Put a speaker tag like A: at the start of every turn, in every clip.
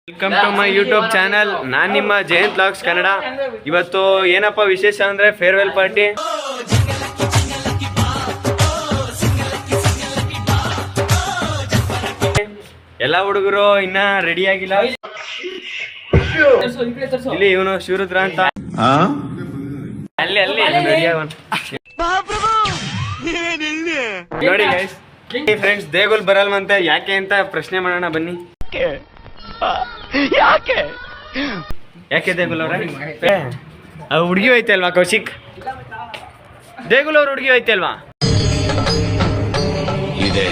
A: Welcome to my YouTube channel. ನಾನು ನಿಮ್ಮ Jayant vlogs Kannada. ಇವತ್ತು ಏನಪ್ಪ ವಿಶೇಷ ಅಂದರೆ ಫೇರ್ವೆಲ್ ಪಾರ್ಟಿ. ಎಲ್ಲ ಹುಡುಗರು ಇನ್ನ ರೆಡಿ ಆಗಿಲ್ಲ. ಇಲ್ಲಿ ಇವನು ಶಿವರುದ್ರ ಅಂತ ಅಲ್ಲಿ ರೆಡಿ ಆಗೋಣ ನೋಡಿ ಗೈಸ್. ಫ್ರೆಂಡ್ಸ್ ದೇಗುಲ್ ಬರಲ್ವಂತೆ, ಯಾಕೆ ಅಂತ ಪ್ರಶ್ನೆ ಮಾಡೋಣ ಬನ್ನಿ. ಯಾಕೆ ದೇಗುಲ್ ಅವ್ರೆ? ಹುಡುಗಿ ಐತೆ ಅಲ್ವಾ ಕೌಶಿಕ್? ದೇಗುಲ್ ಅವ್ರ ಹುಡುಗಿ ಐತೆ ಅಲ್ವಾ?
B: ಇದೆ,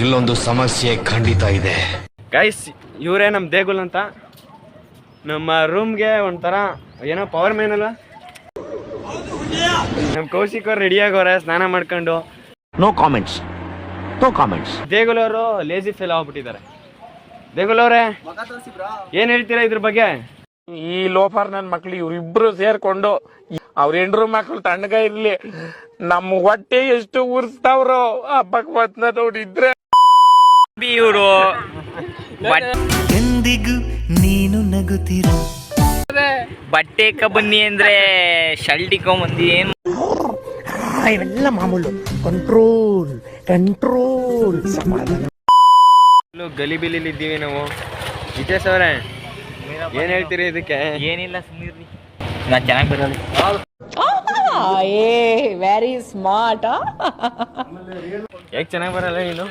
B: ಇಲ್ಲೊಂದು ಸಮಸ್ಯೆ ಖಂಡಿತ ಇದೆ
A: ಗೈಸ್. ಇವರೇ ನಮ್ಮ ದೇಗುಲ್ ಅಂತ. ನಮ್ಮ ರೂಮ್ಗೆ ಒಂಥರ ಏನೋ ಪವರ್ ಮ್ಯಾನ್ ಅಲ್ವಾ? ನಮ್ಮ ಕೌಶಿಕ್ ಅವ್ರು ರೆಡಿ ಆಗೋರೆ ಸ್ನಾನ ಮಾಡ್ಕೊಂಡು.
B: No comments.
A: ದೇಗುಲ್ ಅವರು ಲೇಜಿ ಫೇಲ್ ಆಗ್ಬಿಟ್ಟಿದ್ದಾರೆ. ದೇಗುಲ್ ಅವ್ರೆ ಏನ್ ಹೇಳ್ತೀರಾ ಇದ್ರ ಬಗ್ಗೆ?
C: ಈ ಲೋಫರ್ ನನ್ ಮಕ್ಳು ಇವ್ರಿಬ್ರು ಸೇರ್ಕೊಂಡು ಅವ್ರ ಹೆಂಡ್ರು ಮಕ್ಳು ತಣ್ಣಗ ಇರ್ಲಿ, ನಮ್ಮ ಹೊಟ್ಟೆ ಎಷ್ಟು ಉರ್ಸ್ತಾವ್ರೋ ಹಬ್ಬಕ್ ಬತ್ನ ನೋಡಿದ್ರೆ.
A: ಇವರು
D: ಎಂದಿಗೂ ನೀನು ನಗುತ್ತಿರೋ
E: ಬಟ್ಟೆ ಬನ್ನಿ ಅಂದ್ರೆ ಶಲ್ಟಿಕೊಂಬಂದಿ ಏನು
C: ಇವೆಲ್ಲ ಮಾಮೂಲು. ಕಂಟ್ರೋಲ್ ಸಮಾಧಾನ.
A: ಗಲಿಬಿಲಿ ಇದ್ದೀವಿ ನಾವು. ವಿಜೇಶ್ ಅವರೇ ಏನ್ ಹೇಳ್ತೀರಿ ಇದಕ್ಕೆ?
E: ಏನಿಲ್ಲ, ಸುಮ್ಮನಿರ್ರಿ, ನಾ ಚೆನ್ನಾಗಿ ಬರೋದು.
F: Very smart.
A: ಯಾಕೆ ಚೆನ್ನಾಗಿ ಬರಲ್ಲ ನೀನು?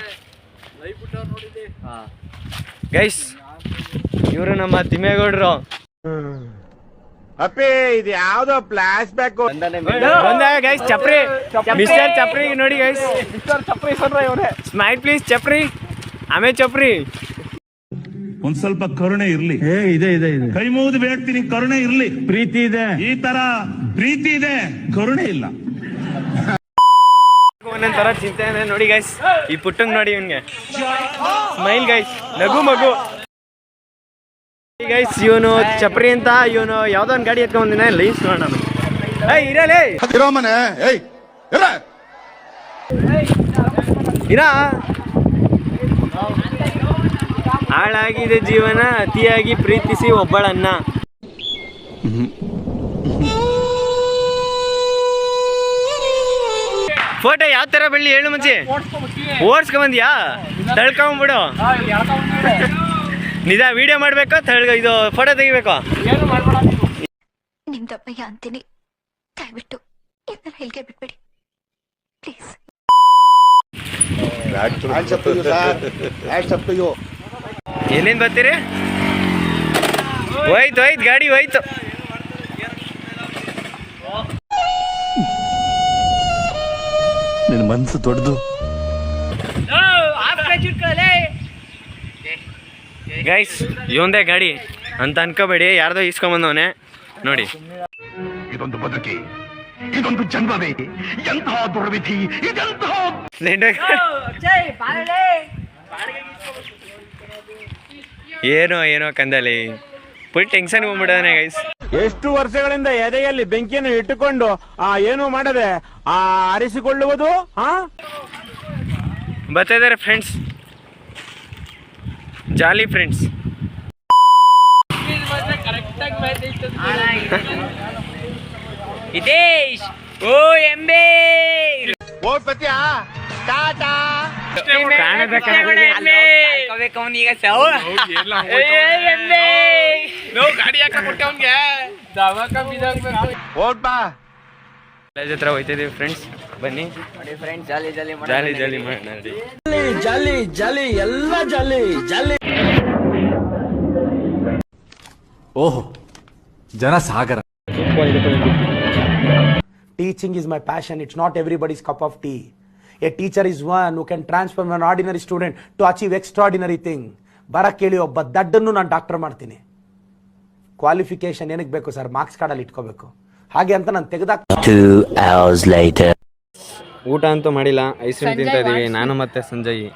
A: ಗೈಸ್ ಇವರು ನಮ್ಮ ತಿಮ್ಮೇಗೌಡರು.
C: ಅಪ್ಪೇ ಇದು ಯಾವ್ದೋ ಫ್ಲಾಶ್ ಬ್ಯಾಕ್
A: ಬಂದಾಗ ಗೈಸ್ ಚಪ್ರಿ, ಮಿಸ್ಟರ್ ಚಪ್ರಿ ನೋಡಿ ಗೈಸ್. Smile please chapri. ಆಮೇಲೆ ಚಪ್ರಿ
G: ಒಂದ್ ಸ್ವಲ್ಪ ಕರುಣೆ ಇರ್ಲಿ. ಇದೆ ಕೈ ಮುಗಿದು ಬೇಡ್ತೀನಿ, ಕರುಣೆ ಇರ್ಲಿ. ಪ್ರೀತಿ ಇದೆ, ಈ ತರ ಪ್ರೀತಿ ಇದೆ, ಕರುಣೆ ಇಲ್ಲ.
A: ಒಂದೊಂದರ ಚಿಂತೆ ಅಂದ್ರೆ ನೋಡಿ ಗೈಸ್. ಈ ಪುಟ್ಟಂಗ್ ನೋಡಿ ಇವನ್ಗೆ ಸ್ಮೈಲ್ ಗೈಸ್, ನಗು ಮಗು ಗೈಸ್. ಇವನು ಚಪ್ರಿ ಅಂತ, ಇವನು ಯಾವ್ದೋ ಒಂದು ಗಾಡಿ ಎತ್ಕೊಂಡ್ ಬಂದಿನ ಲೈನ್ಸ್ ನೋಡೋಣ. ಇರಲೇ ಇರಾ. ಹಾಳಾಗಿದೆ ಜೀವನ, ಅತಿಯಾಗಿ ಪ್ರೀತಿಸಿ ಒಬ್ಬಳನ್ನ. ಫೋಟೋ ಯಾವ ತರ ಬೆಳ್ಳಿ ಹೇಳು ಮುಂಚೆ? ಓಡಿಸ್ಕೊಂಬಂದ್ಯಾ? ತಳ್ಕೊಂಬಿಡು. ನಿಜ ವಿಡಿಯೋ ಮಾಡ್ಬೇಕು, ಇದು ಫೋಟೋ ತೆಗಿಬೇಕು.
H: ನಿಮ್ದಪ್ಪಯ್ಯ ಅಂತೀನಿ, ದಯವಿಟ್ಟು ಇದನ್ನ ಹೇಳಿಕೆ ಬಿಟ್ಬಿಡಿ ಪ್ಲೀಸ್.
A: ಏನೇನ್ ಬರ್ತೀರಿ? ಹೋಯ್ತು ಗಾಡಿ ಹೋಯ್ತು.
B: ನಿನ್ನ ಮನಸ್ಸು ದೊಡ್ಡದು.
A: ಗೈಸ್ ಇವಂದೇ ಗಾಡಿ ಅಂತ ಅನ್ಕೋಬೇಡಿ, ಯಾರ್ದೋ ಇಸ್ಕೊಂಬಂದವನೆ ನೋಡಿ.
B: ಇದೊಂದು ಬದುಕಿ, ಇದೊಂದು ಜನ್ಮವೇ, ಎಂತಹ ದುರ್ವಿಧಿ ಇದೆಂತಹ.
A: ಏನೋ ಕಂದಲ್ಲಿ ಫುಲ್ ಟೆನ್ಷನ್ ಹೋಗ್ಬಿಡೋನೆ ಗೈಸ್.
C: ಎಷ್ಟು ವರ್ಷಗಳಿಂದ ಎದೆಯಲ್ಲಿ ಬೆಂಕಿಯನ್ನು ಇಟ್ಟುಕೊಂಡು ಏನು ಮಾಡದೆ ಆರಿಸಿಕೊಳ್ಳುವುದು.
A: ಬರ್ತಾ ಇದಾರೆ ಫ್ರೆಂಡ್ಸ್, ಜಾಲಿ ಫ್ರೆಂಡ್ಸ್.
E: ಹಿತೇಶ್ ಓ ಎಂಬೆ
A: ಹತ್ರ ಹೋಯ್ತಿದೀವಿ ಫ್ರೆಂಡ್ಸ್, ಬನ್ನಿ
E: ಫ್ರೆಂಡ್ಸ್. ಜಾಲಿ
A: ಜಾಲಿ ಮಾಡಿ.
D: ಜಾಲಿ ಎಲ್ಲ ಜಾಲಿ.
I: ಓಹೋ, ಜನ ಸಾಗರ.
J: Teaching is my passion. It's not everybody's cup of tea. A teacher is one who can transform an ordinary student to achieve extraordinary thing. ಬರಕ್ಕೆ ಹೇಳಿ ಒಬ್ಬ ದಡ್ಡನ್ನು ನಾನು ಡಾಕ್ಟರ್ ಮಾಡ್ತೀನಿ. ಕ್ವಾಲಿಫಿಕೇಶನ್ ಏನಕ್ಕೆ ಬೇಕು ಸರ್? ಮಾರ್ಕ್ಸ್ ಕಾರ್ಡಲ್ಲಿ ಇಟ್ಕೋಬೇಕು. ಹಾಗೆ ಅಂತ ನಾನು ತೆಗೆದಾಕ.
D: 2 hours later.
A: ಊಟ ಅಂತೂ ಮಾಡಿಲ್ಲ, ಐಸ್ ಕ್ರೀಮ್ ತಿಂತಾ ಇದೀವಿ ನಾನು ಮತ್ತೆ ಸಂಜಯ್.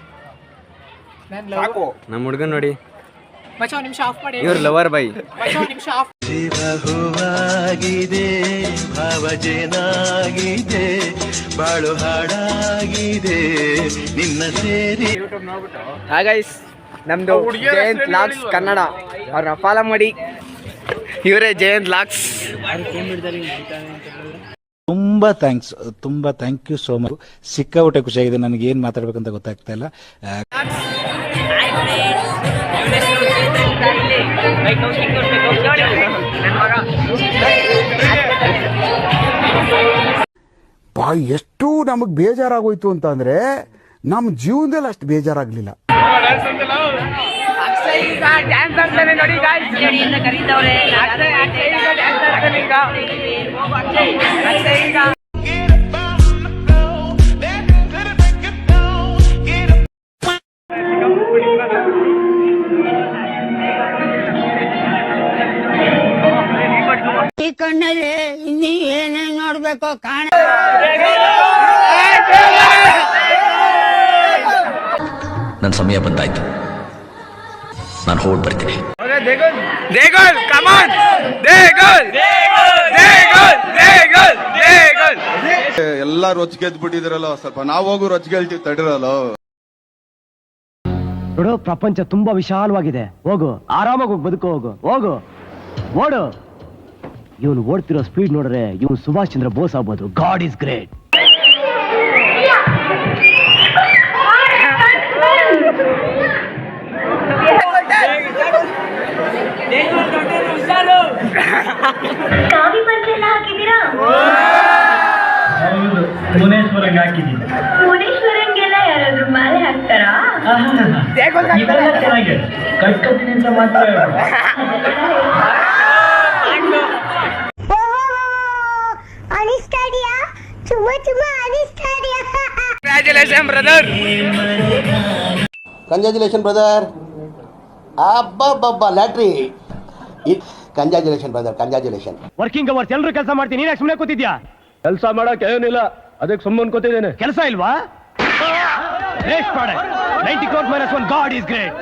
A: ನಮ್ಮ ಹುಡುಗನ್ ನೋಡಿ, ಇವ್ರ ಲವರ್ ಬೈ.
D: ಹೂವಾಗಿದೆ, ಭಾವಜೇನಾಗಿದೆ, ಬಾಳು ಹಾಡಾಗಿದೆ ನಿನ್ನ ಸೇರಿ.
A: ಹಾಗೈಸ್ ನಮ್ದು ಜಯಂತ್ ಲಾಕ್ಸ್ ಕನ್ನಡ, ಅವ್ರನ್ನ ಫಾಲೋ ಮಾಡಿ. ಇವರೇ ಜಯಂತ್ ಲಾಕ್ಸ್.
I: ತುಂಬಾ ಥ್ಯಾಂಕ್ ಯು ಸೋ ಮಚ್. ಸಿಕ್ಕಾಪಟ್ಟೆ ಖುಷಿಯಾಗಿದೆ. ನನಗೆ ಏನ್ ಮಾತಾಡ್ಬೇಕಂತ ಗೊತ್ತಾಗ್ತಾ ಇಲ್ಲ.
J: ಎಷ್ಟು ನಮಗ್ ಬೇಜಾರಾಗೋಯ್ತು ಅಂತ ಅಂದ್ರೆ ನಮ್ಮ ಜೀವನದಲ್ಲಿ ಅಷ್ಟು ಬೇಜಾರಾಗ್ಲಿಲ್ಲ.
F: ಈ ಕಣ್ಣಲ್ಲಿ ಇನ್ನೀ ಏನೇನ್ ನೋಡ್ಬೇಕು ಕಾಣ.
B: ನನ್ನ ಸಮಯ ಬಂದಾಯ್ತು, ನಾನು ಹೊರಡ್ ಬರ್ತೀನಿ.
G: ಎಲ್ಲ ರೊಚ್ಗೆದ್ ಬಿಟ್ಟಿದ್ರಲ್ಲ, ಸ್ವಲ್ಪ ನಾವು ಹೋಗು ರೊಚ್ಗೆಲ್ತೀವಿ, ತಡಿರಲ್ಲ.
D: ನೋಡು, ಪ್ರಪಂಚ ತುಂಬಾ ವಿಶಾಲವಾಗಿದೆ. ಹೋಗು, ಆರಾಮಾಗಿ ಹೋಗಿ ಬದುಕು. ಹೋಗು ಓಡು. ಇವನು ಓಡ್ತಿರೋ ಸ್ಪೀಡ್ ನೋಡ್ರೆ ಇವನು ಸುಭಾಷ್ ಚಂದ್ರ ಬೋಸ್ ಆಗ್ಬೋದು. God is great.
H: ಮುನೇಶ್ವರಂಗೆಲ್ಲ ಯಾರಾದ್ರೂ ಮಾಲೆ ಹಾಕ್ತಾರಾ?
D: ಕಟ್ಕೊತೀನಿ ಅಂತ ಮಾತ್ರ.
H: ಅನಿಸ್ತಾ ಇದೆಯಾ? ತುಂಬಾ ಅನಿಸ್ತಾ ಇದೆಯಾ?
J: Congratulation brother. ಅಬ್ಬಬ್ಬಬ್ಬ lottery. Congratulation brother, congratulation.
D: Working hours ಎಲ್ಲರೂ ಕೆಲಸ ಮಾಡ್ತೀನಿ. ನೀನ್ ಸುಮ್ಮನೆ ಕೂತಿದ್ಯಾ? ಕೆಲಸ ಮಾಡಕ್ ಏನಿಲ್ಲ, ಅದಕ್ಕೆ ಸುಮ್ಮನೆ ಕೂತಿದ್ದೇನೆ. ಕೆಲಸ ಇಲ್ವಾ? 90 crores -1 ಗಾಡ್ ಇಸ್ ಗ್ರೇಟ್.